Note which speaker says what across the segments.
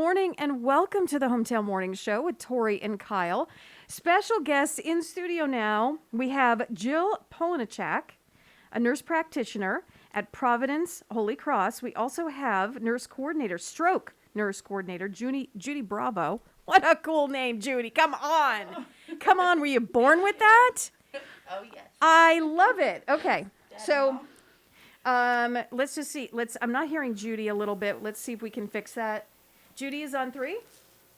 Speaker 1: morning and welcome to the Hometown Morning Show with Tori and Kyle. Special guests in studio now. We have Jill Polinichak, a nurse practitioner at Providence Holy Cross. We also have stroke nurse coordinator, Judy Bravo. What a cool name, Judy. Come on. Come on. Were you born with that?
Speaker 2: Oh, yes.
Speaker 1: I love it. Okay. So let's just see. I'm not hearing Judy a little bit. Let's see if we can fix that. Judy is on 3.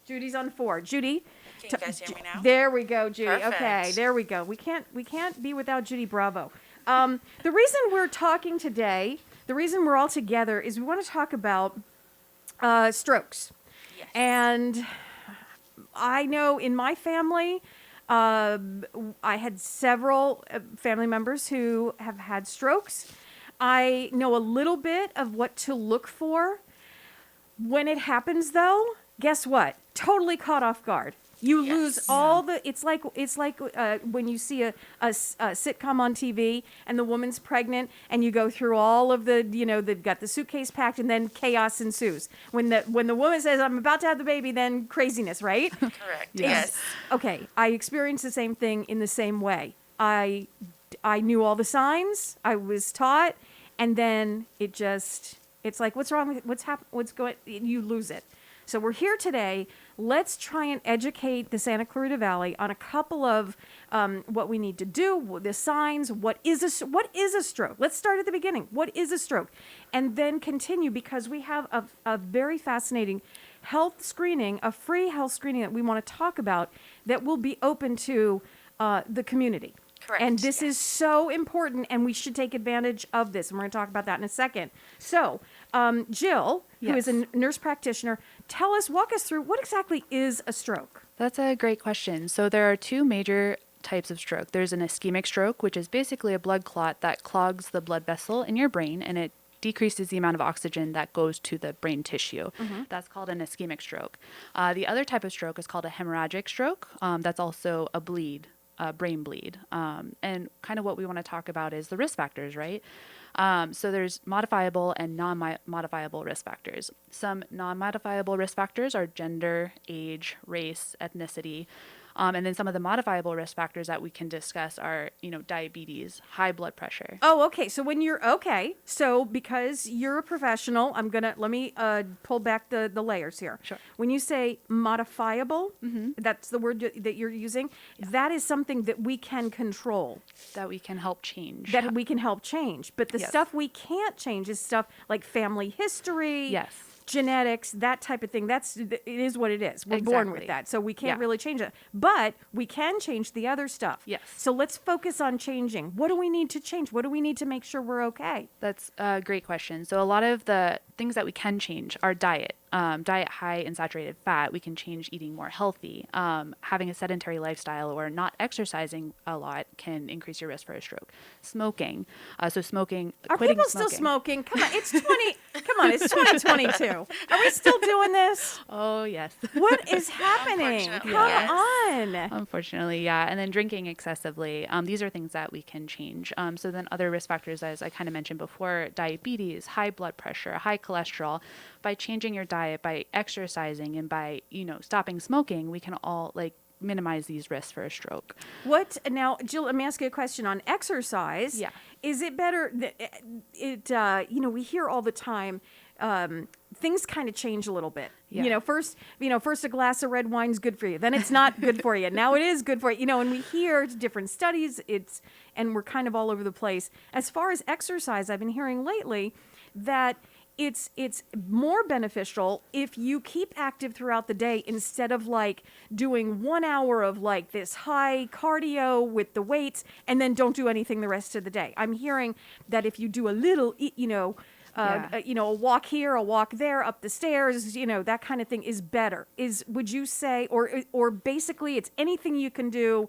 Speaker 1: Judy's on 4. Judy.
Speaker 2: Can you guys hear me now?
Speaker 1: There we go, Judy.
Speaker 2: Perfect.
Speaker 1: Okay, there we go. We can't be without Judy Bravo. The reason we're talking today, the reason we're all together is we want to talk about strokes.
Speaker 2: Yes.
Speaker 1: And I know in my family, I had several family members who have had strokes. I know a little bit of what to look for. When it happens, though, guess what? Totally caught off guard. You lose all the. It's like when you see a sitcom on TV and the woman's pregnant and you go through all of the, they've got the suitcase packed and then chaos ensues. When the woman says, "I'm about to have the baby," then craziness, right?
Speaker 2: Correct. Yes.
Speaker 1: Okay, I experienced the same thing in the same way. I knew all the signs. I was taught, and then it's like, what's wrong with what's going? You lose it. So we're here today. Let's try and educate the Santa Clarita Valley on a couple of what we need to do, the signs. What is a stroke? Let's start at the beginning. What is a stroke? And then continue, because we have a very fascinating health screening, a free health screening that we want to talk about that will be open to the community.
Speaker 2: Correct.
Speaker 1: And this is so important, and we should take advantage of this. And we're going to talk about that in a second. So, Jill, who is a nurse practitioner, walk us through what exactly is a stroke?
Speaker 3: That's a great question. So there are two major types of stroke. There's an ischemic stroke, which is basically a blood clot that clogs the blood vessel in your brain, and it decreases the amount of oxygen that goes to the brain tissue. Mm-hmm. That's called an ischemic stroke. The other type of stroke is called a hemorrhagic stroke. That's also a brain bleed. And kind of what we want to talk about is the risk factors, right? So there's modifiable and non-modifiable risk factors. Some non-modifiable risk factors are gender, age, race, ethnicity. And then some of the modifiable risk factors that we can discuss are, diabetes, high blood pressure.
Speaker 1: Oh, okay. So so because you're a professional, let me pull back the layers here.
Speaker 3: Sure.
Speaker 1: When you say modifiable, that's the word that you're using, that is something that we can control.
Speaker 3: That we can help change.
Speaker 1: But the stuff we can't change is stuff like family history.
Speaker 3: Yes.
Speaker 1: Genetics, that type of thing. It is what it is. We're born with that. So we can't really change it. But we can change the other stuff.
Speaker 3: Yes.
Speaker 1: So let's focus on changing. What do we need to change? What do we need to make sure we're okay?
Speaker 3: That's a great question. So a lot of the things that we can change are diet. Diet high in saturated fat. We can change eating more healthy. Having a sedentary lifestyle or not exercising a lot can increase your risk for a stroke. Smoking. So smoking.
Speaker 1: Are people still smoking? Come on, it's 2022. Are we still doing this?
Speaker 3: Oh, yes.
Speaker 1: What is happening? Come on.
Speaker 3: Unfortunately, yeah. And then drinking excessively. These are things that we can change. So then other risk factors, as I kind of mentioned before, diabetes, high blood pressure, high cholesterol. By changing your diet, by exercising, and by, stopping smoking, we can all minimize these risks for a stroke.
Speaker 1: Now, Jill, let me ask you a question on exercise.
Speaker 3: Yeah.
Speaker 1: Is it better we hear all the time, things kind of change a little bit.
Speaker 3: Yeah.
Speaker 1: First a glass of red wine's good for you. Then it's not good for you. Now it is good for you. And we hear different studies, and we're kind of all over the place. As far as exercise, I've been hearing lately that it's more beneficial if you keep active throughout the day instead of doing 1 hour of this high cardio with the weights and then don't do anything the rest of the day. I'm hearing that if you do a little, a walk here, a walk there, up the stairs, that kind of thing is better. Would you say, or basically it's anything you can do,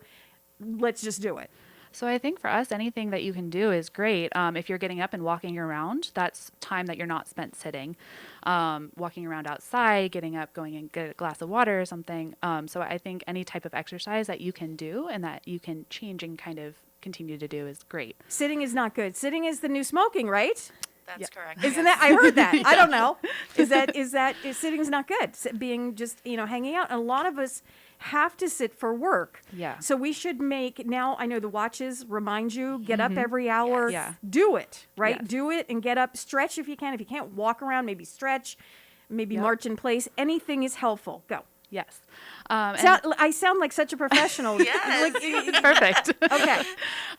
Speaker 1: let's just do it?
Speaker 3: So I think for us, anything that you can do is great. If you're getting up and walking around, that's time that you're not spent sitting. Walking around outside, getting up, going and get a glass of water or something. So I think any type of exercise that you can do and that you can change and kind of continue to do is great.
Speaker 1: Sitting is not good. Sitting is the new smoking, right?
Speaker 2: That's correct.
Speaker 1: Isn't
Speaker 2: yes.
Speaker 1: that? I heard that. I don't know. Is sitting's not good? Being just hanging out. And a lot of us have to sit for work.
Speaker 3: Yeah.
Speaker 1: So we should make now. I know the watches remind you get up every hour.
Speaker 3: Yeah.
Speaker 1: Do it right.
Speaker 3: Yes.
Speaker 1: Do it and get up. Stretch if you can. If you can't walk around, maybe stretch. Maybe march in place. Anything is helpful. Go.
Speaker 3: Yes.
Speaker 1: I sound like such a professional.
Speaker 2: Yes.
Speaker 3: Perfect.
Speaker 1: Okay.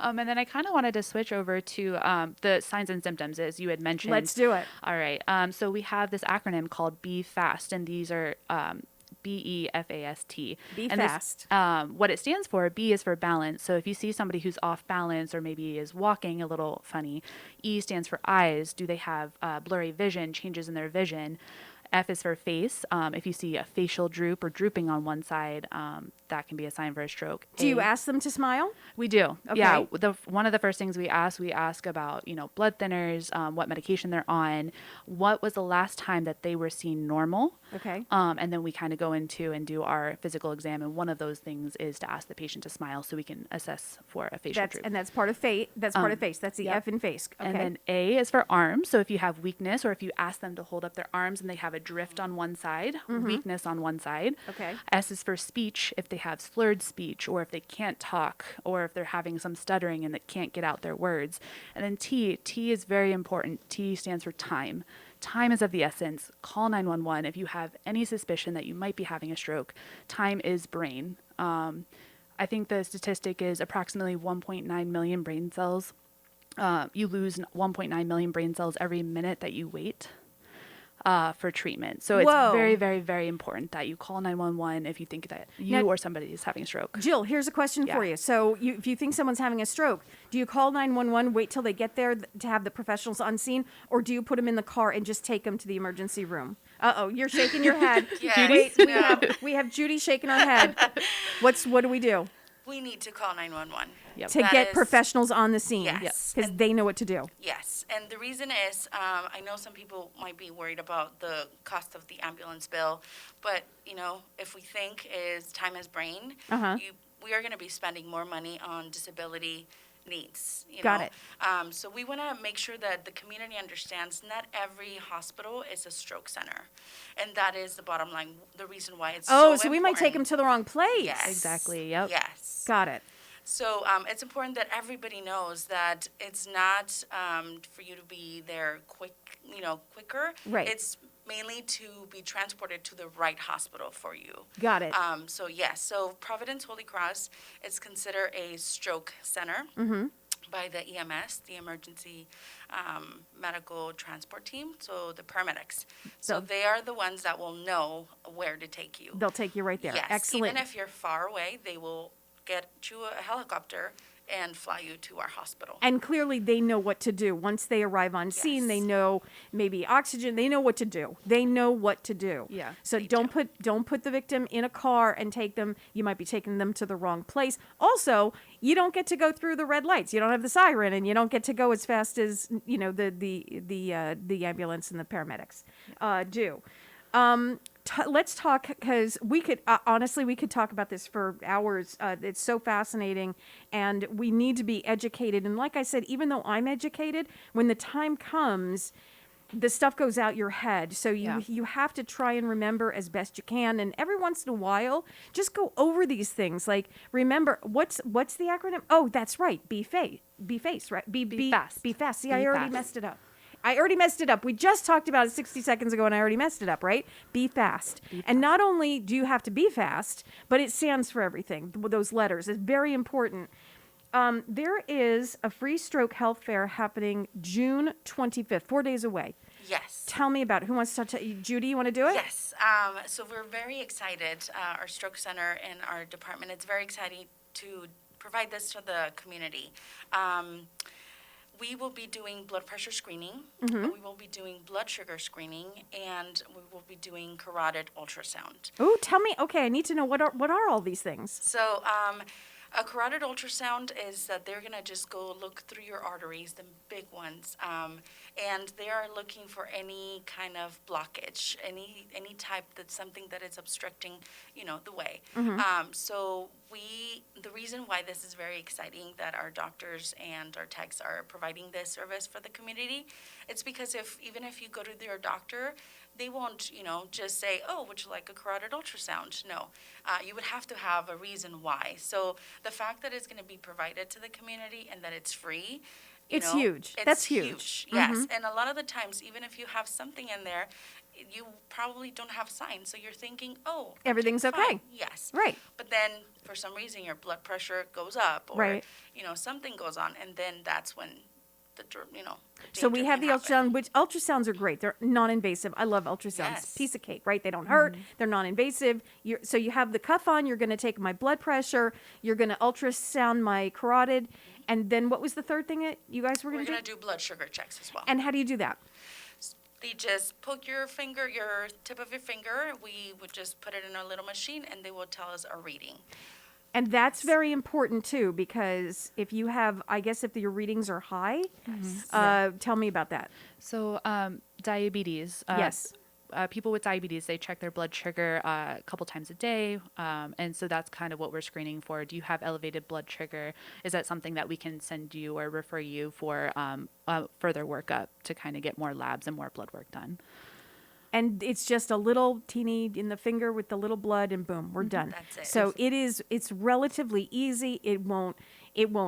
Speaker 3: And then I kind of wanted to switch over to the signs and symptoms, as you had mentioned.
Speaker 1: Let's do it.
Speaker 3: All right. So we have this acronym called Be Fast, and these are BEFAST.
Speaker 1: Be
Speaker 3: and
Speaker 1: fast.
Speaker 3: What it stands for, B is for balance. So if you see somebody who's off balance or maybe is walking a little funny, E stands for eyes. Do they have blurry vision, changes in their vision? F is for face. If you see a facial droop or drooping on one side, that can be a sign for a stroke.
Speaker 1: Do you ask them to smile?
Speaker 3: We do.
Speaker 1: Okay.
Speaker 3: Yeah. One of the first things we ask about, blood thinners, what medication they're on, what was the last time that they were seen normal.
Speaker 1: Okay.
Speaker 3: And then we kind of go into and do our physical exam. And one of those things is to ask the patient to smile so we can assess for a facial droop.
Speaker 1: And that's part of face. That's part of face. That's the
Speaker 3: yep.
Speaker 1: F in face. Okay.
Speaker 3: And then A is for arms. So if you have weakness or if you ask them to hold up their arms and they have a drift on one side, weakness on one side.
Speaker 1: Okay.
Speaker 3: S is for speech. If they have slurred speech or if they can't talk or if they're having some stuttering and they can't get out their words. And then T is very important. T stands for time. Time is of the essence. Call 911 if you have any suspicion that you might be having a stroke. Time is brain. I think the statistic is approximately 1.9 million brain cells. You lose 1.9 million brain cells every minute that you wait for treatment. So it's very, very, very important that you call 911 if you think that you or somebody is having a stroke.
Speaker 1: Jill, here's a question for you. So if you think someone's having a stroke, do you call 911, wait till they get there to have the professionals on scene, or do you put them in the car and just take them to the emergency room? Uh-oh, you're shaking your head.
Speaker 2: Yes,
Speaker 1: Judy?
Speaker 2: no.
Speaker 1: We have Judy shaking her head. What do we do?
Speaker 2: We need to call 911.
Speaker 3: Yep.
Speaker 1: To get professionals on the scene.
Speaker 2: Yes.
Speaker 1: Because they know what to do.
Speaker 2: Yes, and the reason is, I know some people might be worried about the cost of the ambulance bill, but, if we think is time is brain, we are going to be spending more money on disability needs.
Speaker 1: Got it.
Speaker 2: So we want to make sure that the community understands not every hospital is a stroke center, and that is the bottom line, the reason why it's so
Speaker 1: we might take them to the wrong place.
Speaker 2: Yes.
Speaker 3: Exactly, yep.
Speaker 2: Yes.
Speaker 1: Got it.
Speaker 2: So it's important that everybody knows that it's not for you to be there quicker.
Speaker 1: Right.
Speaker 2: It's mainly to be transported to the right hospital for you.
Speaker 1: Got it.
Speaker 2: So Providence Holy Cross is considered a stroke center by the EMS, the Emergency Medical Transport Team, so the paramedics. So they are the ones that will know where to take you.
Speaker 1: They'll take you right there.
Speaker 2: Yes,
Speaker 1: Excellent.
Speaker 2: even if you're far away, they will get you a helicopter and fly you to our hospital.
Speaker 1: And clearly they know what to do. Once they arrive on scene,
Speaker 2: Yes.
Speaker 1: they know maybe oxygen, they know what to do. They know what to do.
Speaker 3: Yeah,
Speaker 1: So
Speaker 2: they
Speaker 1: don't put the victim in a car and take them. You might be taking them to the wrong place. Also, you don't get to go through the red lights. You don't have the siren, and you don't get to go as fast as, the ambulance and the paramedics do. Let's talk, because we could honestly talk about this for hours. It's so fascinating, and we need to be educated. And like I said, even though I'm educated, when the time comes, the stuff goes out your head. So you have to try and remember as best you can. And every once in a while, just go over these things. Like, remember, what's the acronym? Oh, that's right. Be face, right? Be
Speaker 3: fast.
Speaker 1: Be fast. See,
Speaker 3: Be
Speaker 1: I already
Speaker 3: fast.
Speaker 1: messed it up. I already messed it up. We just talked about it 60 seconds ago, and I already messed it up, right? Be fast. And not only do you have to be fast, but it stands for everything. Those letters. It's very important. There is a free stroke health fair happening June 25th, 4 days away.
Speaker 2: Yes.
Speaker 1: Tell me about it. Who wants to tell you? Judy, you want to do it?
Speaker 2: Yes. So we're very excited. Our stroke center and our department, it's very exciting to provide this to the community. We will be doing blood pressure screening. We will be doing blood sugar screening, and we will be doing carotid ultrasound.
Speaker 1: Oh, tell me. Okay, I need to know what are all these things.
Speaker 2: So a carotid ultrasound is that they're going to just go look through your arteries, the big ones, and they are looking for any kind of blockage, any type that's something that is obstructing, the way. So the reason why this is very exciting that our doctors and our techs are providing this service for the community, it's because even if you go to your doctor, they won't, just say, oh, would you like a carotid ultrasound? No, you would have to have a reason why. So the fact that it's going to be provided to the community and that it's free,
Speaker 1: It's huge. That's huge.
Speaker 2: Yes, and a lot of the times, even if you have something in there, you probably don't have signs. So you're thinking, oh,
Speaker 1: Everything's okay.
Speaker 2: fine. Yes.
Speaker 1: Right.
Speaker 2: But then for some reason your blood pressure goes up or,
Speaker 1: Right.
Speaker 2: Something goes on. And then that's when the
Speaker 1: So we
Speaker 2: danger
Speaker 1: have
Speaker 2: can
Speaker 1: the
Speaker 2: happen.
Speaker 1: ultrasound, which ultrasounds are great. They're non-invasive. I love ultrasounds.
Speaker 2: Yes.
Speaker 1: Piece of cake, right? They don't hurt. They're non-invasive. So you have the cuff on. You're going to take my blood pressure. You're going to ultrasound my carotid. And then what was the third thing that you guys were
Speaker 2: We're
Speaker 1: going to do?
Speaker 2: going to do blood sugar checks as well.
Speaker 1: And how do you do that?
Speaker 2: They just poke your tip of your finger. We would just put it in a little machine and they will tell us our reading.
Speaker 1: And that's very important too, because if you have, I guess if your readings are high, tell me about that.
Speaker 3: So diabetes.
Speaker 1: Yes.
Speaker 3: People with diabetes, they check their blood sugar a couple times a day. And so that's kind of what we're screening for. Do you have elevated blood sugar? Is that something that we can send you or refer you for further workup to kind of get more labs and more blood work done?
Speaker 1: And it's just a little teeny in the finger with the little blood, and boom, we're done.
Speaker 2: That's it.
Speaker 1: So it's relatively easy. It won't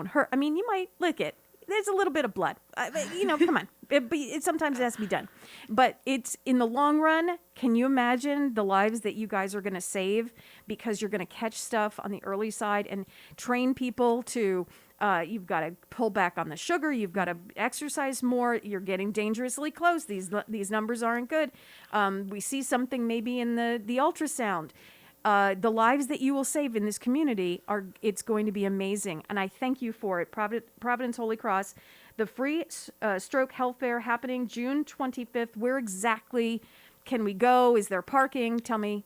Speaker 1: hurt. I mean, you might lick it. There's a little bit of blood. Come on. It sometimes has to be done. But it's in the long run, can you imagine the lives that you guys are going to save because you're going to catch stuff on the early side and train people to, you've got to pull back on the sugar. You've got to exercise more. You're getting dangerously close. These numbers aren't good. We see something maybe in the ultrasound. The lives that you will save in this community it's going to be amazing. And I thank you for it. Providence Holy Cross, the free stroke health fair happening June 25th. Where exactly can we go? Is there parking? Tell me.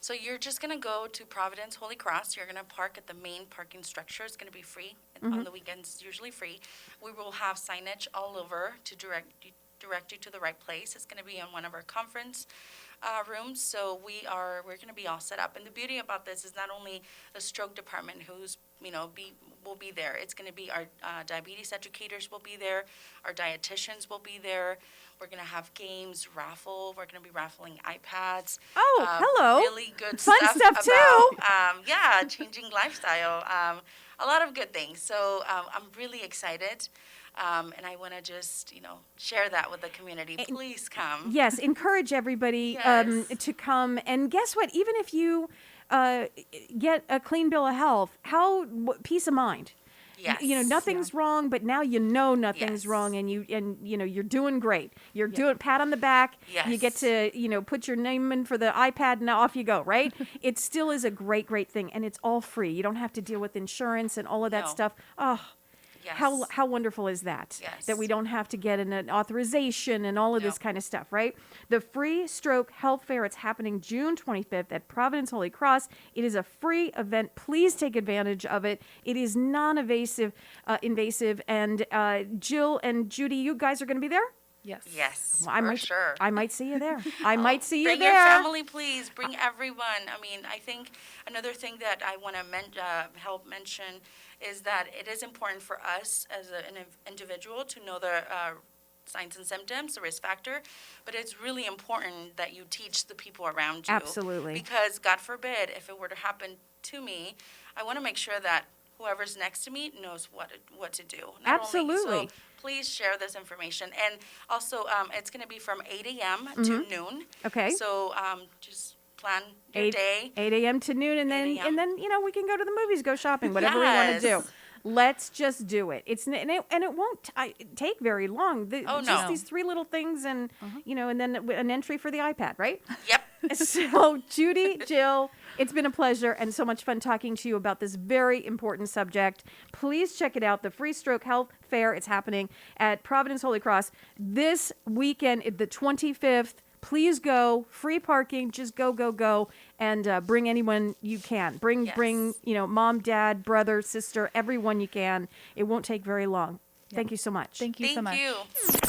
Speaker 2: So you're just going to go to Providence Holy Cross. You're going to park at the main parking structure. It's going to be free. On the weekends, it's usually free. We will have signage all over to direct you to the right place. It's going to be in one of our conference rooms, so we're going to be all set up. And the beauty about this is not only the stroke department will be there. It's going to be our diabetes educators will be there, our dietitians will be there. We're going to have games, raffle. We're going to be raffling iPads.
Speaker 1: Oh, hello.
Speaker 2: Really good
Speaker 1: Fun stuff too.
Speaker 2: About, changing lifestyle. A lot of good things. So I'm really excited. And I want to just, share that with the community. Please come.
Speaker 1: Yes, encourage everybody
Speaker 2: Yes.
Speaker 1: to come. And guess what? Even if you get a clean bill of health, peace of mind.
Speaker 2: Yes.
Speaker 1: Nothing's wrong, but now nothing's
Speaker 2: Yes.
Speaker 1: wrong, and you're doing great. You're doing pat on the back.
Speaker 2: Yes.
Speaker 1: You get to put your name in for the iPad, and now off you go. Right? It still is a great thing, and it's all free. You don't have to deal with insurance and all of that
Speaker 2: No.
Speaker 1: stuff. Oh.
Speaker 2: Yes.
Speaker 1: How wonderful is that?
Speaker 2: Yes.
Speaker 1: That we don't have to get an authorization and all of this kind of stuff, right? The free stroke health fair, it's happening June 25th at Providence Holy Cross. It is a free event. Please take advantage of it. It is non-invasive, and Jill and Judy, you guys are going to be there?
Speaker 2: Yes,
Speaker 1: Well,
Speaker 2: for sure.
Speaker 1: I might see you there. I might see you
Speaker 2: Bring
Speaker 1: there.
Speaker 2: your family, please. Bring everyone. I mean, I think another thing that I want to help mention is that it is important for us as an individual to know the signs and symptoms, the risk factor, but it's really important that you teach the people around you.
Speaker 1: Absolutely.
Speaker 2: Because God forbid, if it were to happen to me, I want to make sure that whoever's next to me knows what to do.
Speaker 1: Absolutely.
Speaker 2: So please share this information. And also, it's going to be from 8 a.m. to noon.
Speaker 1: Okay.
Speaker 2: So just plan your day.
Speaker 1: 8 a.m. to noon, and
Speaker 2: 8 a.m.
Speaker 1: then we can go to the movies, go shopping, whatever we want to do.
Speaker 2: Yes.
Speaker 1: Let's just do it. And it won't take very long.
Speaker 2: Oh,
Speaker 1: Just
Speaker 2: no.
Speaker 1: these three little things, and and then an entry for the iPad, right?
Speaker 2: Yep.
Speaker 1: So, Judy, Jill, it's been a pleasure and so much fun talking to you about this very important subject. Please check it out, the Free Stroke Health Fair. It's happening at Providence Holy Cross this weekend, the 25th. Please go. Free parking. Just go, and bring anyone you can. Bring mom, dad, brother, sister, everyone you can. It won't take very long. Thank you so much.
Speaker 3: Thank you so much.
Speaker 2: Thank you.